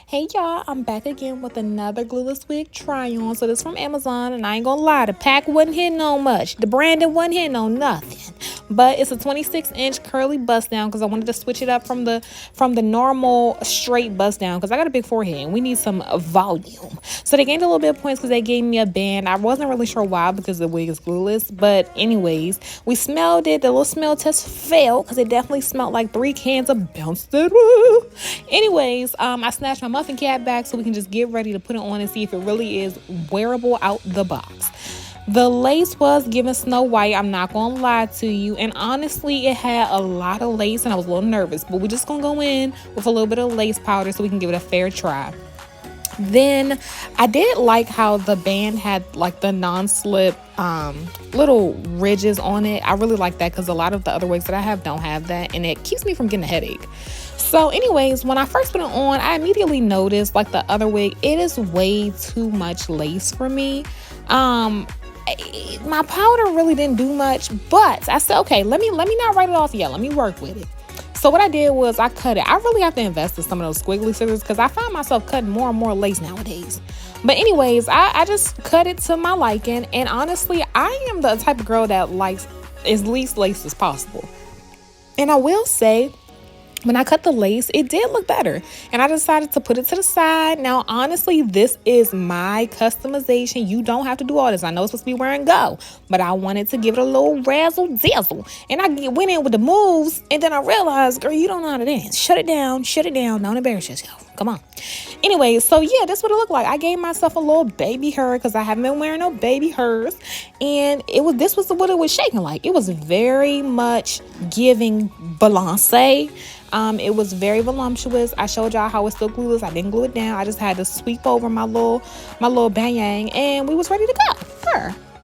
Hey y'all, I'm back again with another Glueless Wig try on. So this is from Amazon, and I ain't gonna lie, the pack wasn't hitting on much. The branding wasn't hitting on nothing. But it's a 26-inch curly bust down because I wanted to switch it up from the normal straight bust down because I got a big forehead and we need some volume. So they gained a little bit of points because they gave me a band. I wasn't really sure why because the wig is glueless. But anyways, we smelled it. The little smell test failed because it definitely smelled like 3 cans of bounced it. Anyways, I snatched my muffin cap back so we can just get ready to put it on and see if it really is wearable out the box. The lace was given Snow White, I'm not gonna lie to you, and honestly it had a lot of lace and I was a little nervous, but we're just gonna go in with a little bit of lace powder so we can give it a fair try. Then I did like how the band had like the non-slip little ridges on it. I really like that because a lot of the other wigs that I have don't have that, and it keeps me from getting a headache. So anyways, when I first put it on, I immediately noticed, like the other wig, it is way too much lace for me. My powder really didn't do much, but I said, okay, let me not write it off yet. Let me work with it. So what I did was I cut it. I really have to invest in some of those squiggly scissors because I find myself cutting more and more lace nowadays. But anyways, I just cut it to my liking. And honestly, I am the type of girl that likes as least lace as possible. And I will say, when I cut the lace, it did look better. And I decided to put it to the side. Now, honestly, this is my customization. You don't have to do all this. I know it's supposed to be wear and go, but I wanted to give it a little razzle dazzle. And I went in with the moves, and then I realized, girl, you don't know how to dance. Shut it down. Shut it down. Don't embarrass yourself. Come on. Anyways, so yeah, that's what it looked like. I gave myself a little baby hair because I haven't been wearing no baby hairs. And this was what it was shaking like. It was very much giving balance. It was very voluptuous. I showed y'all how it's still glueless. I didn't glue it down. I just had to sweep over my little bang, and we was ready to go.